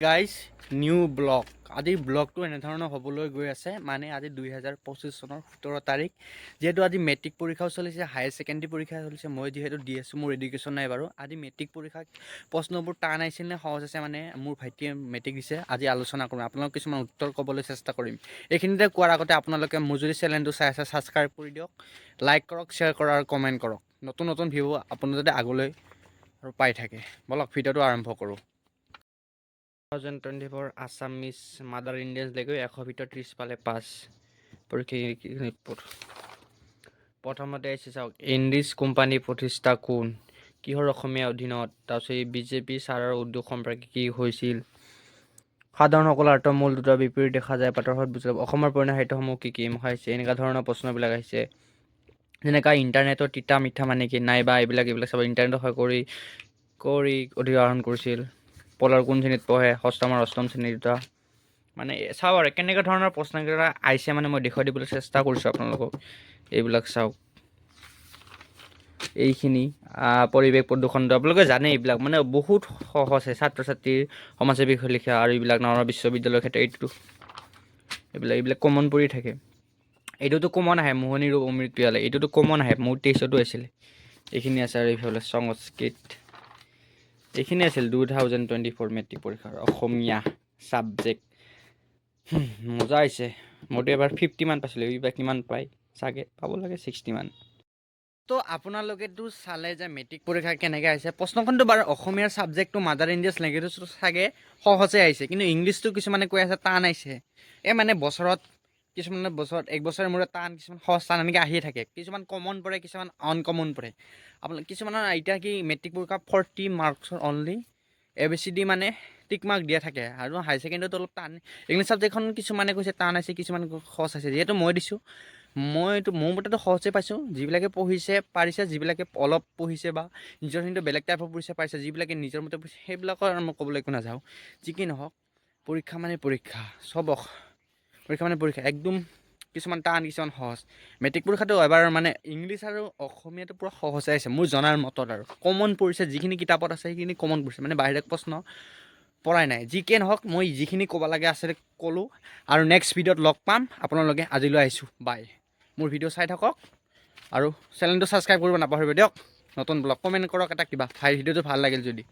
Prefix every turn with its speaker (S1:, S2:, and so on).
S1: guys new blog আজিৰ ব্লগটো এনেধৰণৰ হ'বলৈ গৈ আছে মানে আজি 2025 চনৰ 17 তাৰিখ যেহেতু আজি মেট্ৰিক পৰীক্ষাও চলিছে হায়াৰ ছেকেণ্ডেৰী পৰীক্ষা চলিছে মই যিহেতু দি আছোঁ মোৰ এডুকেশ্যন নাই বাৰু আজি মেট্ৰিক পৰীক্ষাত প্ৰশ্নবোৰ টান আহিছিল নে সহজ আছে মানে মোৰ ভাইটিয়ে মেট্ৰিক দিছে আজি আলোচনা কৰিম আপোনালোক কিছুমান উত্তৰ ক'বলৈ চেষ্টা কৰিম এইখিনিতে কোৱাৰ আগতে আপোনালোকে মোৰ যদি চেনেলটো চাই আছে ছাবস্ক্ৰাইব কৰি দিয়ক লাইক কৰক শ্বেয়াৰ কৰক আৰু কমেণ্ট কৰক নতুন ভিডিঅ' আপুনি যাতে আগলৈ আৰু পাই থাকে বলক ভিডিঅ'টো আৰম্ভ কৰোঁ 2024 আছামিজ মাদাৰ ইণ্ডিয়ানছ লেগৈ 100 ভিতৰত 30 পালে পাছ পৰীক্ষা প্ৰথমতে আহিছে চাওক ইণ্ডিছ কোম্পানী প্ৰতিষ্ঠা কোন কিহৰ অসমীয়া অধীনত তাৰপিছত বিজেপি চাৰৰ উদ্যোগ সম্পৰ্কে কি হৈছিল সাধাৰণ সকলৰ মূল দুটা বিপৰীত দেখা যায় পাতৰ সত বুজাব অসমৰ পুৰণি সাহিত্যসমূহ কি মুখাইছে এনেকুৱা ধৰণৰ প্ৰশ্নবিলাক আহিছে যেনেকা ইণ্টাৰনেটৰ তিতা মিঠা মানে কি নাইবা এইবিলাক চাব ইণ্টাৰনেটৰ সহায় কৰি অধিগ্ৰহণ কৰিছিল পলৰ কোন শ্ৰেণীত পঢ়ে ষষ্ঠম আৰু অষ্টম শ্ৰেণীৰ দুটা মানে চাওক আৰু কেনেকুৱা ধৰণৰ প্ৰশ্নকেইটা আহিছে মানে মই দেখুৱাই দিবলৈ চেষ্টা কৰিছোঁ আপোনালোকক এইবিলাক চাওক এইখিনি পৰিৱেশ প্ৰদূষণ আপোনালোকে জানে এইবিলাক মানে বহুত সহজ ছাত্ৰ ছাত্ৰীৰ সমাজসেৱী লিখা আৰু এইবিলাক ডাঙৰ বিশ্ববিদ্যালয়ৰ ক্ষেত্ৰত এইবিলাক কমন পৰি থাকে এইটোতো কমন আহে মোহনী ৰূপ অমৃত পিয়ালে এইটোতো কমন আহে মোৰ 23তো আছিলে এইখিনি আছে আৰু এইফালে সংস্কৃত এইখিনি আছিল 2024 মেট্ৰিক পৰীক্ষাৰ অসমীয়া ছাবজেক্ট মজা হৈছে মইতো এবাৰ 50 মান পাইছিলোঁ এইবাৰ কিমান পায় চাগে পাব লাগে 60 মান তো আপোনালোকেতো চালে যে মেট্ৰিক পৰীক্ষা কেনেকৈ আহিছে প্ৰশ্নখনটো বাৰু অসমীয়াৰ ছাবজেক্টটো মাদাৰ ইণ্ডিয়াছ লেংগুৱেজটো চাগে সহজে আহিছে কিন্তু ইংলিছটো কিছুমানে কৈ আছে টান আহিছে মানে বছৰত কিছুমানে এক বছৰৰ মূৰত টান কিছুমান সহজ টান এনেকৈ আহিয়ে থাকে কিছুমান কমন পৰে কিছুমান আনকমন পৰে আপোনালোক কিছুমানৰ এতিয়া কি মেট্ৰিক পৰীক্ষা 40 মাৰ্কছৰ অনলি ABCD মানে টিক মাৰ্ক দিয়া থাকে আৰু হায়াৰ ছেকেণ্ডেৰীটো অলপ টান ইংলিছ ছাবজেক্টখন কিছুমানে কৈছে টান আছে কিছুমানে সহজ আছে যিহেতু মই দিছোঁ মোৰ মতেতো সহজে পাইছোঁ যিবিলাকে পঢ়িছে পাৰিছে যিবিলাকে অলপ পঢ়িছে বা নিজৰ কিন্তু বেলেগ টাইপৰ পঢ়িছে পাৰিছে যিবিলাকে নিজৰ মতে পঢ়িছে সেইবিলাকৰ মই ক'বলৈ একো নাযাওঁ যি কি নহওক পৰীক্ষা মানে পৰীক্ষা একদম কিছুমান টান কিছুমান সহজ মেট্ৰিক পৰীক্ষাটো এবাৰ মানে ইংলিছ আৰু অসমীয়াটো পূৰা সহজে আহিছে মোৰ জনাৰ মতত আৰু কমন পৰিছে যিখিনি কিতাপত আছে সেইখিনি কমন পৰিছে মানে বাহিৰত প্ৰশ্ন পৰাই নাই যি কি নহওক মই যিখিনি ক'ব লাগে আছিলে ক'লোঁ আৰু নেক্সট ভিডিঅ'ত লগ পাম আপোনালোকে আজিলৈ আহিছোঁ বাই মোৰ ভিডিঅ' চাই থাকক আৰু চেনেলটো ছাবস্ক্ৰাইব কৰিব নাপাহৰিব দিয়ক নতুন ব্লগ কমেণ্ট কৰক এটা কিবা ভিডিঅ'টো ভাল লাগিল যদি